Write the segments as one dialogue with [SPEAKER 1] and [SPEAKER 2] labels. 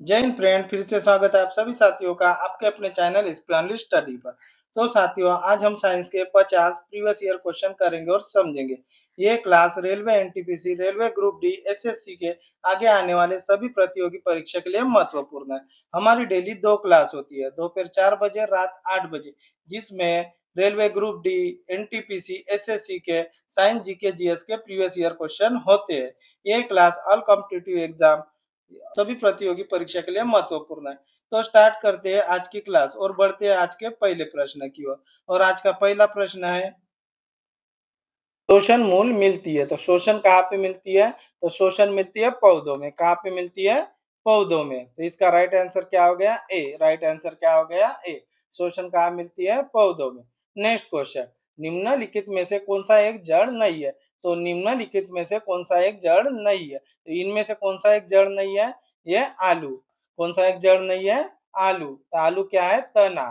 [SPEAKER 1] जय हिंद फ्रेंड, फिर से स्वागत है आप सभी साथियों का आपके अपने चैनल स्पेलिश स्टडी पर। तो साथियों, आज हम साइंस के 50 प्रीवियस ईयर क्वेश्चन करेंगे और समझेंगे। ये class railway NTPC, railway group D, SSC के आगे आने वाले सभी प्रतियोगी परीक्षा के लिए महत्वपूर्ण है। हमारी डेली 2 क्लास होती है, दोपहर 4 बजे, रात 8 बजे, जिसमें railway group D, NTPC, SSC के साइंस, जीके, जीएस के प्रीवियस ईयर क्वेश्चन होते हैं। ये क्लास ऑल कॉम्पिटिटिव एग्जाम, सभी प्रतियोगी परीक्षा के लिए महत्वपूर्ण है। तो स्टार्ट करते हैं आज की क्लास और बढ़ते हैं आज के पहले प्रश्न की ओर। और आज का पहला प्रश्न है, शोषण मूल मिलती है। तो शोषण कहाँ पे मिलती है? तो शोषण मिलती है पौधों में। कहाँ पे मिलती है? पौधों में। तो इसका राइट आंसर क्या हो गया? ए। राइट आंसर क्या हो गया? ए। शोषण कहाँ मिलती है? पौधों में। नेक्स्ट क्वेश्चन, निम्नलिखित में से कौन सा एक जड़ नहीं है? तो निम्नलिखित में से कौन सा एक जड़ नहीं है? तो इनमें से कौन सा एक जड़ नहीं है? ये आलू। कौन सा एक जड़ नहीं है? आलू। तो आलू क्या है? तना।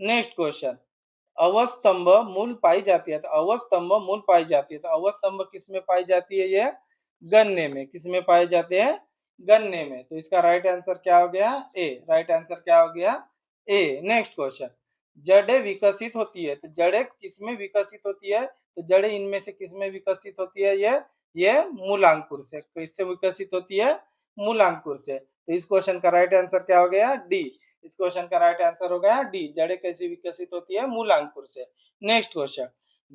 [SPEAKER 1] नेक्स्ट क्वेश्चन, अवस्तंभ मूल पाई जाती है। तो अवस्तंभ मूल पाई जाती है। तो अवस्तंभ किस में पाई जाती है? ये गन्ने में। किस में पाए जाते हैं? गन्ने में। तो इसका राइट आंसर क्या हो गया? ए। राइट आंसर क्या हो गया? ए। नेक्स्ट क्वेश्चन, जड़ें विकसित होती है। तो जड़ें किस में विकसित होती है? तो जड़ें इनमें से किस में विकसित होती है? ये मूलांकुर से। किससे विकसित होती है? मूलांकुर से। तो इस क्वेश्चन का राइट आंसर क्या हो गया? डी। इस क्वेश्चन का राइट आंसर हो गया डी। जड़ें कैसे विकसित होती है? मूलांकुर से। नेक्स्ट क्वेश्चन,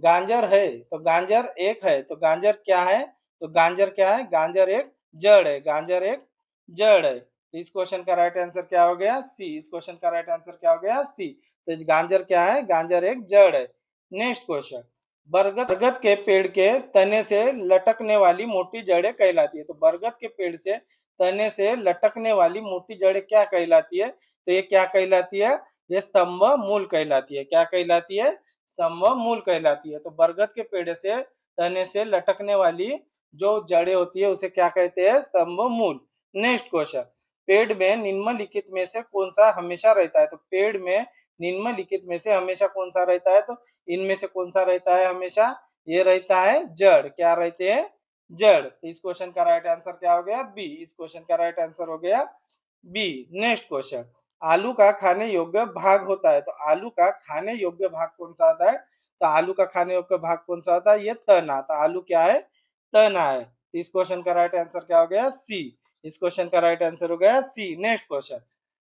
[SPEAKER 1] गांजर है। तो गांजर एक है। तो गांजर क्या है? तो गांजर क्या है? गांजर एक जड़ है। गांजर एक जड़ है। तो इस क्वेश्चन का राइट आंसर क्या हो गया? सी। इस क्वेश्चन का राइट आंसर क्या हो गया? सी। तो गांजर क्या है? गांजर एक जड़ है। नेक्स्ट क्वेश्चन, बरगद के पेड़ के तने से लटकने वाली मोटी जड़ें कहलाती है। तो बरगद के पेड़ से तने से लटकने वाली मोटी जड़ें क्या कहलाती है? तो ये क्या कहलाती है? ये स्तंभ मूल कहलाती है। क्या कहलाती है? स्तंभ मूल कहलाती है। तो बरगद के पेड़ से तने से लटकने वाली जो जड़ें होती है उसे क्या कहते हैं? स्तंभ मूल। नेक्स्ट क्वेश्चन, पेड़ में निम्नलिखित में से कौन सा हमेशा रहता है? तो पेड़ में निम्नलिखित में से हमेशा कौन सा रहता है? तो इनमें से कौन सा रहता है हमेशा? ये रहता है जड़। क्या रहते हैं? जड़। तो इस क्वेश्चन का राइट आंसर क्या हो गया? बी। इस क्वेश्चन का राइट आंसर हो गया बी। नेक्स्ट क्वेश्चन, आलू का खाने योग्य भाग होता है। तो आलू का खाने योग्य भाग कौन सा होता है? तो आलू का खाने योग्य भाग कौन सा होता है? ये तना। तो आलू क्या है? तना है। तो इस क्वेश्चन का राइट आंसर क्या हो गया? सी। इस क्वेश्चन का राइट आंसर हो गया सी। नेक्स्ट क्वेश्चन,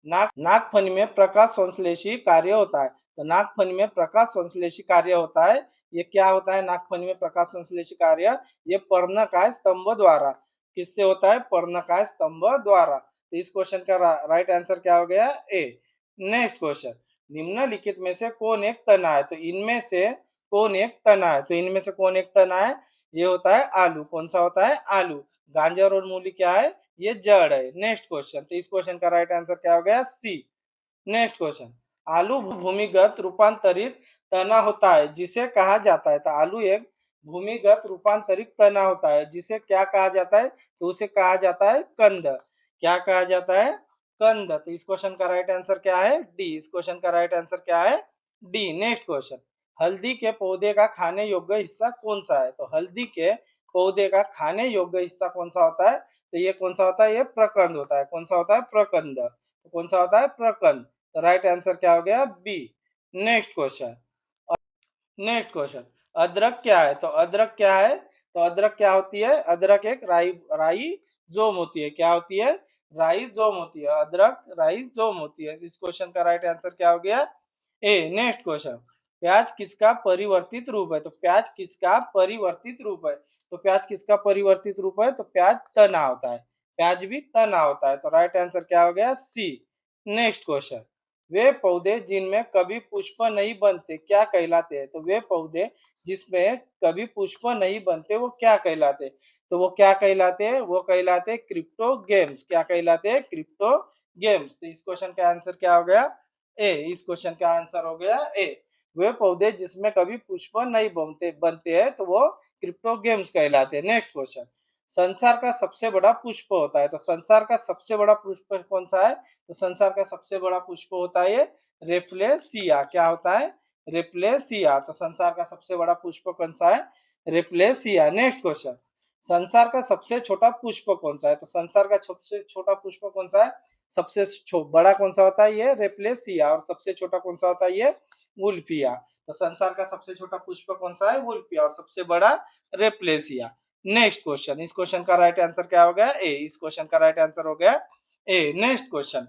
[SPEAKER 1] नागफनी में प्रकाश संश्लेषी कार्य होता है। तो नागफनी में प्रकाश संश्लेषी कार्य होता है। ये क्या होता है? नागफनी में प्रकाश संश्लेषी कार्य ये पर्णकाय स्तंभ द्वारा। किससे होता है? पर्णकाय स्तंभ द्वारा। तो इस क्वेश्चन का राइट आंसर क्या हो गया? ए। नेक्स्ट क्वेश्चन, निम्नलिखित में से कौन एक तना है? तो इनमें से कौन एक तना है? तो इनमें से कौन एक तना है? ये होता है आलू। कौन सा होता है? आलू। गाजर और मूली क्या है? ये जड़ है। नेक्स्ट क्वेश्चन, तो इस क्वेश्चन का राइट आंसर क्या हो गया? सी। नेक्स्ट क्वेश्चन, आलू भूमिगत रूपांतरित तना होता है जिसे कहा जाता है। तो आलू एक भूमिगत रूपांतरित तना होता है जिसे क्या कहा जाता है? तो उसे कहा जाता है कंद। क्या कहा जाता है? कंद। तो इस क्वेश्चन का राइट आंसर क्या है? डी। इस क्वेश्चन का राइट आंसर क्या है? डी। नेक्स्ट क्वेश्चन, हल्दी के पौधे का खाने योग्य हिस्सा कौन सा है? तो हल्दी के पौधे का खाने योग्य हिस्सा कौन सा होता है? तो ये कौन सा होता है? ये प्रकंद होता है। कौन सा होता है? प्रकंद। तो कौन सा होता है? प्रकंद। तो राइट आंसर क्या हो गया? B. Next question, next question, अदरक क्या है? तो अदरक क्या है? तो अदरक क्या होती है? अदरक एक राइजोम होती है। क्या होती है? राइजोम होती है। अदरक राइजोम होती है। इस क्वेश्चन का राइट आंसर क्या हो गया? ए। नेक्स्ट क्वेश्चन, प्याज किसका परिवर्तित रूप है? तो प्याज किसका परिवर्तित रूप है? तो प्याज किसका परिवर्तित रूप है? तो प्याज तना होता है। प्याज भी तना होता है। तो राइट आंसर क्या हो गया? सी। नेक्स्ट क्वेश्चन, वे पौधे जिनमें कभी पुष्प नहीं बनते क्या कहलाते हैं? तो वे पौधे जिसमें कभी पुष्प नहीं बनते वो क्या कहलाते? तो वो क्या कहलाते हैं? वो कहलाते हैं क्रिप्टोगेम्स। क्या कहलाते हैं? क्रिप्टोगेम्स। तो इस क्वेश्चन का आंसर क्या हो गया? ए। इस क्वेश्चन का आंसर हो गया ए। वे पौधे जिसमें कभी पुष्प नहीं बनते बनते हैं तो वो क्रिप्टोगेम्स कहलाते हैं। नेक्स्ट क्वेश्चन, संसार का सबसे बड़ा पुष्प होता है। तो संसार का सबसे बड़ा पुष्प कौन सा है? तो संसार का सबसे बड़ा पुष्प होता है ये रेफ्लेसिया। क्या होता है? रेफ्लेसिया। तो संसार का सबसे बड़ा पुष्प कौन सा है? रेफ्लेसिया। नेक्स्ट क्वेश्चन, संसार का सबसे छोटा पुष्प कौन सा है? तो संसार का सबसे छोटा पुष्प कौन सा है? सबसे बड़ा कौन सा होता है? ये रेप्लेसिया। और सबसे छोटा कौन सा होता है? ये वुल्फिया। तो संसार का सबसे छोटा पुष्प कौन सा है? वुल्फिया। और सबसे बड़ा रेप्लेसिया। नेक्स्ट क्वेश्चन, इस क्वेश्चन का राइट आंसर क्या हो गया? ए। इस क्वेश्चन का राइट आंसर हो गया ए। नेक्स्ट क्वेश्चन,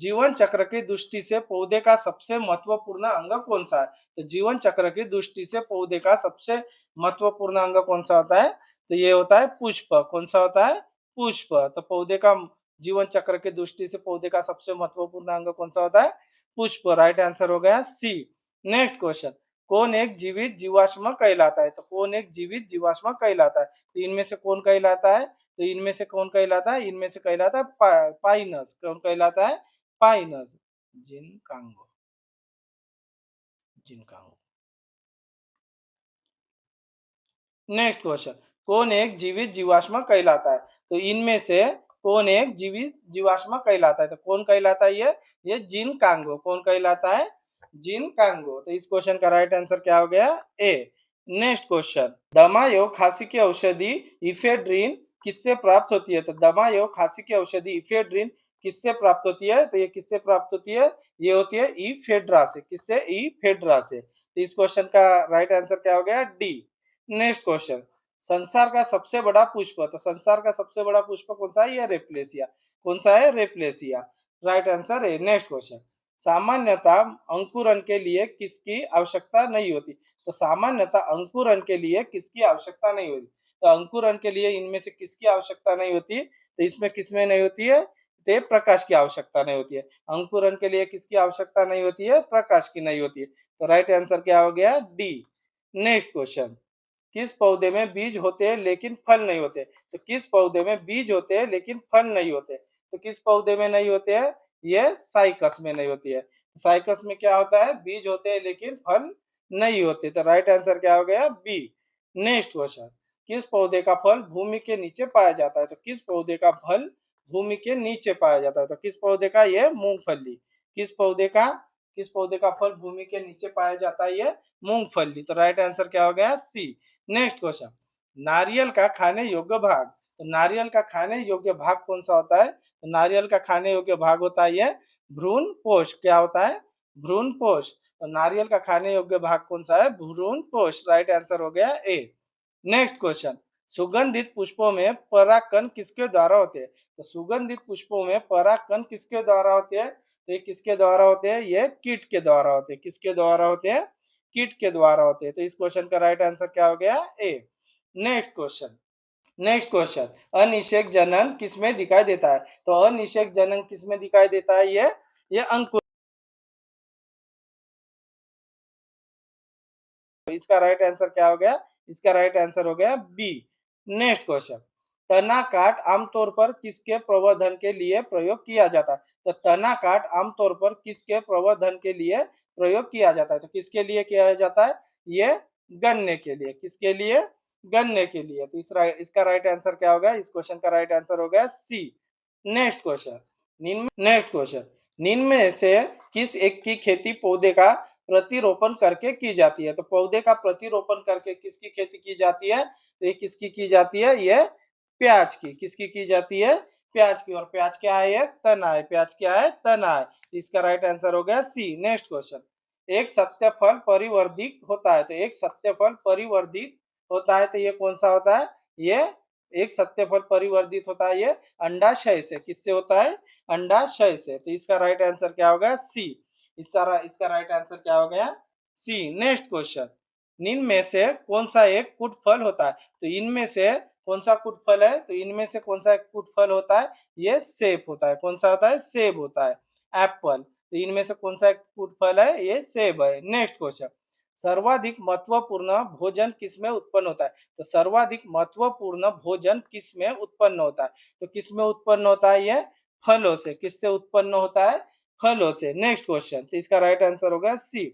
[SPEAKER 1] जीवन चक्र की दृष्टि से पौधे का सबसे महत्वपूर्ण अंग कौन सा है? तो जीवन चक्र की दृष्टि से पौधे का सबसे महत्वपूर्ण अंग कौन सा होता है? तो ये होता है पुष्प। कौन सा होता है? पुष्प। तो पौधे का जीवन चक्र की दृष्टि से पौधे का सबसे महत्वपूर्ण अंग कौन सा होता है? पुष्प। राइट आंसर हो गया सी। नेक्स्ट क्वेश्चन, कौन एक जीवित जीवाश्म कहलाता है? तो कौन एक जीवित जीवाश्म कहलाता है? तो इनमें से कौन कहलाता है? तो इनमें से कौन कहलाता है? इनमें से कहलाता है पाइनस। कौन कहलाता है? पाइनस। जिनकांगो। जिनकांगो। नेक्स्ट क्वेश्चन, कौन एक जीवित जीवाश्म कहलाता है? तो इनमें से कौन एक जीवित जीवाश्म कहलाता है? तो कौन कहलाता है? ये जिन कांगो। कौन कहलाता है? जिन कांगो। तो इस क्वेश्चन का राइट आंसर क्या हो गया? ए। नेक्स्ट क्वेश्चन, दमा एवं खांसी की औषधि इफेड्रिन किससे प्राप्त होती है? तो दमा एवं खांसी की औषधि इफेड्रिन किससे प्राप्त होती है? तो ये किससे प्राप्त होती है? ये होती है इफेड्रा से। किससे? इफेड्रा से। तो इस क्वेश्चन का राइट आंसर क्या हो गया? डी। नेक्स्ट क्वेश्चन, संसार का सबसे बड़ा पुष्प। तो संसार का सबसे बड़ा पुष्प कौन सा है? ये रेप्लेसिया। कौन सा है? रेप्लेसिया। राइट आंसर है। नेक्स्ट क्वेश्चन, सामान्यतः अंकुरन के लिए किसकी आवश्यकता नहीं होती? तो सामान्यतः अंकुरन के लिए किसकी आवश्यकता नहीं होती? तो अंकुरन के लिए इनमें से किसकी आवश्यकता नहीं होती? तो इसमें किसमें नहीं होती है? तो प्रकाश की आवश्यकता नहीं होती है। अंकुरन के लिए किसकी आवश्यकता नहीं होती है? प्रकाश की नहीं होती है। तो राइट आंसर क्या हो गया? डी। नेक्स्ट क्वेश्चन, किस पौधे में बीज होते हैं लेकिन फल नहीं होते? तो किस पौधे में बीज होते हैं लेकिन फल नहीं होते? तो किस पौधे में नहीं होते हैं? ये साइकस में नहीं होती है। साइकस में क्या होता है? बीज होते हैं लेकिन फल नहीं होते। तो राइट आंसर क्या हो गया? बी। नेक्स्ट क्वेश्चन, किस पौधे का फल भूमि के नीचे पाया जाता है? तो किस पौधे का फल भूमि के नीचे पाया जाता है? तो किस पौधे का? ये मूंगफली। किस पौधे का? किस पौधे का फल भूमि के नीचे पाया जाता है? ये मूंगफली। तो राइट आंसर क्या हो गया? सी। नेक्स्ट क्वेश्चन, नारियल का खाने योग्य भाग। तो नारियल का खाने योग्य भाग कौन सा होता है? तो नारियल का खाने योग्य भाग होता है ये भ्रूण पोष। क्या होता है? भ्रूण पोष। तो नारियल का खाने योग्य भाग कौन सा है? भ्रूण पोष। राइट आंसर हो गया ए। नेक्स्ट क्वेश्चन, सुगंधित पुष्पों में परागकण किसके द्वारा होते हैं? तो सुगंधित पुष्पों में परागकण किसके द्वारा होते हैं? तो ये किसके द्वारा होते हैं? ये कीट के द्वारा होते हैं। किसके द्वारा होते हैं? कीट के द्वारा होते हैं। तो इस क्वेश्चन का राइट आंसर क्या हो गया? ए। नेक्स्ट क्वेश्चन, नेक्स्ट क्वेश्चन, अनिषेक जनन किसमें दिखाई देता है? तो अनिषेक जनन किसमें दिखाई देता है? ये अंकुर। इसका राइट आंसर क्या हो गया? इसका राइट आंसर हो गया बी। नेक्स्ट क्वेश्चन, तना काट आमतौर पर किसके प्रवर्धन के लिए प्रयोग किया जाता है? तो तना काट आमतौर पर किसके प्रवर्धन के लिए प्रयोग किया जाता है? तो किसके लिए किया जाता है? ये गन्ने के लिए। किसके लिए? गन्ने के लिए। तो इसका राइट आंसर क्या होगा? इस क्वेश्चन का राइट आंसर हो गया सी। नेक्स्ट क्वेश्चन, नेक्स्ट क्वेश्चन, निम्न में से किस एक की खेती पौधे का प्रतिरोपण करके की जाती है? तो पौधे का प्रतिरोपण करके किसकी खेती की जाती है? तो ये किसकी की जाती है? ये प्याज की। किसकी की जाती है? प्याज की। और प्याज क्या है? ये तना है। प्याज क्या है? तना है। इसका राइट आंसर हो गया सी। नेक्स्ट क्वेश्चन, एक सत्य फल परिवर्धित होता है। तो एक सत्य फल परिवर्धित होता है, तो ये कौन सा होता है? ये एक सत्य फल परिवर्धित होता है, ये अंडाशय से। किससे होता है? अंडाशय से। तो इसका राइट आंसर क्या होगा? सी। इसका राइट आंसर क्या हो गया? सी। नेक्स्ट क्वेश्चन, निम्न में से कौन सा एक कुट फल होता है? तो इनमें से कौन सा कुट फल है? तो इनमें से कौन सा एक कुट फल होता है? ये सेब होता है। कौन सा होता है? सेब होता है। एप्पल। तो इनमें से कौन सा एक कुट फल है? ये सेब है। नेक्स्ट क्वेश्चन, सर्वाधिक महत्वपूर्ण भोजन किसमें उत्पन्न होता है? तो सर्वाधिक महत्वपूर्ण भोजन किसमें उत्पन्न होता है? तो किसमें उत्पन्न होता है? ये फलों से। किससे उत्पन्न होता है? फलों से। नेक्स्ट क्वेश्चन, तो इसका राइट आंसर हो गया सी।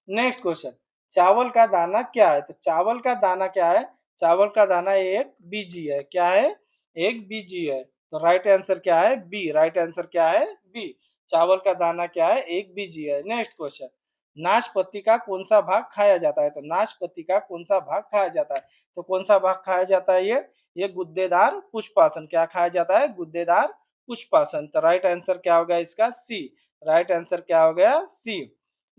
[SPEAKER 1] नेक्स्ट क्वेश्चन, चावल का दाना क्या है? तो चावल का दाना क्या है? चावल का दाना एक बीजी है। क्या है? एक बीजी है। तो राइट आंसर क्या है? बी। राइट आंसर क्या है? बी। चावल का दाना क्या है? एक बीजी है। नेक्स्ट क्वेश्चन, नाशपति का कौन सा भाग खाया जाता है? तो नाशपति का कौन सा भाग खाया जाता है? तो कौन सा भाग खाया जाता है? ये ये गुद्देदार पुष्पासन। क्या खाया जाता है? गुद्देदार पुष्पासन। तो राइट आंसर क्या हो गया इसका? सी। राइट आंसर क्या हो गया? सी।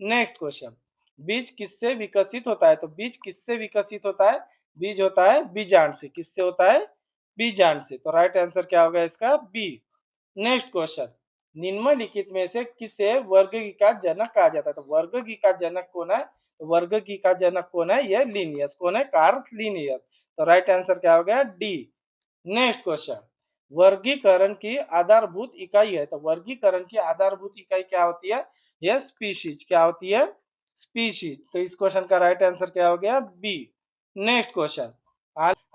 [SPEAKER 1] नेक्स्ट क्वेश्चन, बीज किससे विकसित होता है? तो बीज किससे विकसित होता है? बीज होता है बीजांड से। किससे होता है? बीजांड से। तो राइट आंसर क्या हो गया इसका? बी। नेक्स्ट क्वेश्चन, निम्नलिखित में से किसे वर्गीय का जनक कहा जाता है? तो वर्गीय का जनक कौन है? तो वर्गीय का जनक कौन है? ये लिनियस। कौन है? Karl Linnaeus. तो राइट आंसर क्या हो गया? डी। नेक्स्ट क्वेश्चन, वर्गीकरण की आधारभूत इकाई है। तो वर्गीकरण की आधारभूत इकाई क्या होती है? यह स्पीशीज। क्या होती है? स्पीशीज। तो इस क्वेश्चन का राइट आंसर क्या हो गया? बी। नेक्स्ट क्वेश्चन,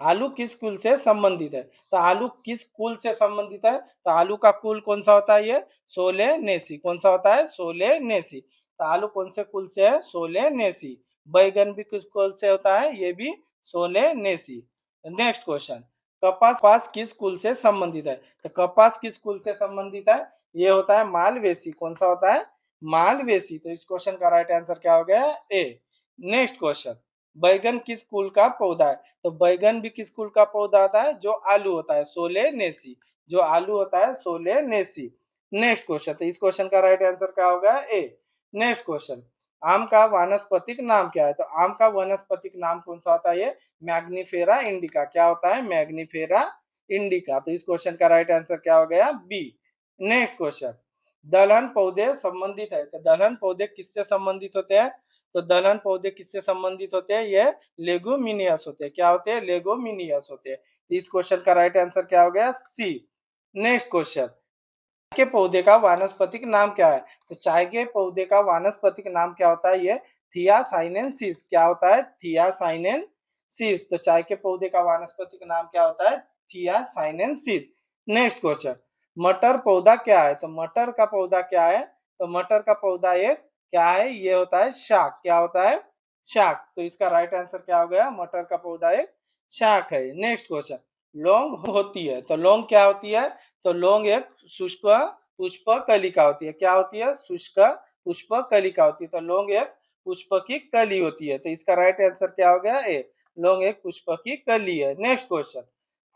[SPEAKER 1] आलू किस कुल से संबंधित है? तो आलू किस कुल से संबंधित है? तो आलू का कुल कौन सा होता है? ये सोलेनेसी। कौन सा होता है? सोलेनेसी। तो आलू कौन से कुल से है? सोलेनेसी। बैगन भी किस कुल से होता है? ये भी सोलेनेसी। नेक्स्ट क्वेश्चन, कपास किस कुल से संबंधित है? तो कपास किस कुल से संबंधित है? ये होता है मालवेसी। कौन सा होता है? मालवेसी। तो इस क्वेश्चन का राइट आंसर क्या हो गया? ए। नेक्स्ट क्वेश्चन, बैगन किस कुल का पौधा है? तो बैगन भी किस कुल का पौधा होता है? जो आलू होता है, सोलेनेसी। जो आलू होता है, सोलेनेसी। नेक्स्ट क्वेश्चन, तो इस क्वेश्चन का राइट आंसर क्या होगा? ए। नेक्स्ट क्वेश्चन, आम का वानस्पतिक नाम क्या है? तो आम का वानस्पतिक नाम कौन सा होता है? ये मैग्निफेरा इंडिका। क्या होता है? Mangifera indica. तो इस क्वेश्चन का राइट आंसर क्या हो गया? बी। नेक्स्ट क्वेश्चन, दलहन पौधे संबंधित है। तो दलहन पौधे किससे संबंधित होते हैं? तो दलहन पौधे किससे संबंधित होते हैं? ये लेगुमिनियस होते हैं। क्या होते हैं? लेगुमिनियस होते हैं। इस क्वेश्चन का राइट आंसर क्या हो गया? सी। नेक्स्ट क्वेश्चन, के पौधे का वानस्पतिक नाम क्या है? तो चाय के पौधे का वानस्पतिक नाम क्या होता है? ये थियासाइनेंसिस। क्या होता है? थियासाइनेंसिस। तो चाय के पौधे का वानस्पतिक नाम क्या होता है? थियासाइनेंसिस। नेक्स्ट क्वेश्चन, मटर पौधा क्या है? तो मटर का पौधा क्या है? तो मटर का पौधा एक क्या है? ये होता है शाक। क्या होता है? शाक। तो इसका राइट आंसर क्या हो गया? मटर का पौधा एक शाक है। नेक्स्ट क्वेश्चन, लौंग होती है। तो लौंग क्या होती है? तो लौंग एक शुष्क पुष्प कलिका होती है। क्या होती है? शुष्क पुष्प कलिका होती है। तो लौंग एक पुष्प की कली होती है। तो इसका राइट आंसर क्या हो गया? ए। लौंग एक पुष्प की कली है। नेक्स्ट क्वेश्चन,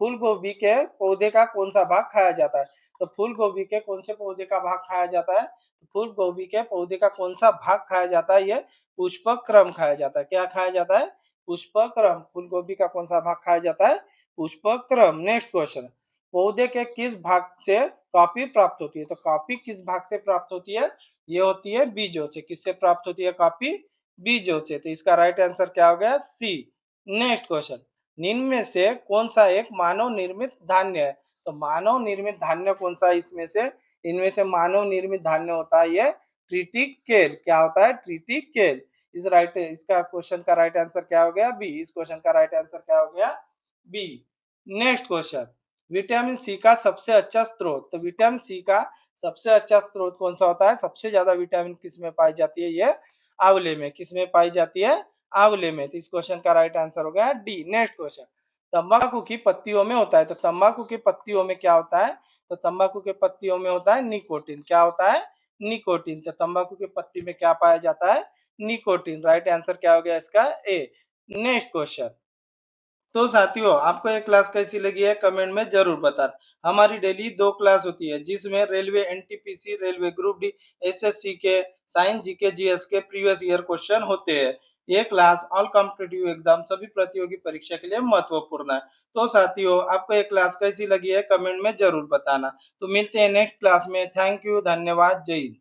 [SPEAKER 1] फूल गोभी के पौधे का कौन सा भाग खाया जाता है? तो फूल गोभी के कौन से पौधे का भाग खाया जाता है? फूल गोभी के पौधे का कौन सा भाग खाया जाता है? ये पुष्पक्रम खाया जाता है। क्या खाया जाता है? पुष्पक्रम। फूल गोभी का कौन सा भाग खाया जाता है? पुष्पक्रम। नेक्स्ट क्वेश्चन, पौधे के किस भाग से कॉपी प्राप्त होती है? तो कॉपी किस भाग से प्राप्त होती है? ये होती है बीजों से। किससे प्राप्त होती है कॉपी? बीजों से। तो इसका राइट आंसर क्या हो गया? सी। नेक्स्ट क्वेश्चन, निम्न में से कौन सा एक मानव निर्मित धान्य है? तो मानव निर्मित धान्य कौन सा है इसमें से? इनमें से मानव निर्मित धान्य होता है ये ट्रिटिकेल। क्या होता है? ट्रिटिकेल। इसका क्वेश्चन का राइट आंसर क्या हो गया? बी। इस क्वेश्चन का राइट आंसर क्या हो गया? B. Next question, vitamin C का सबसे अच्छा स्रोत। तो विटामिन सी का सबसे अच्छा स्रोत कौन सा होता है? सबसे ज्यादा विटामिन किस में पाई जाती है? ये आंवले में। किस में पाई जाती है? आंवले में। तो इस क्वेश्चन का राइट आंसर हो गया डी। नेक्स्ट क्वेश्चन, तंबाकू की पत्तियों में होता है। तो तंबाकू की पत्तियों में क्या होता है? तो तंबाकू के पत्तियों में होता है निकोटीन। क्या होता है? निकोटीन। तो तंबाकू की पत्ती में क्या पाया जाता है? निकोटीन। राइट आंसर क्या हो गया इसका? ए। नेक्स्ट क्वेश्चन, तो साथियों आपको ये क्लास कैसी लगी है कमेंट में जरूर बताना। हमारी डेली 2 क्लास होती है जिसमें railway NTPC, railway group D, SSC के, साइंस, जीके, जीएस के प्रीवियस ईयर क्वेश्चन होते हैं। ये क्लास ऑल कॉम्पिटिटिव एग्जाम सभी प्रतियोगी परीक्षा के लिए महत्वपूर्ण है। तो साथियों आपको ये क्लास कैसी लगी है कमेंट में जरूर बताना। तो मिलते हैं नेक्स्ट क्लास में। थैंक यू, धन्यवाद, जय हिंद।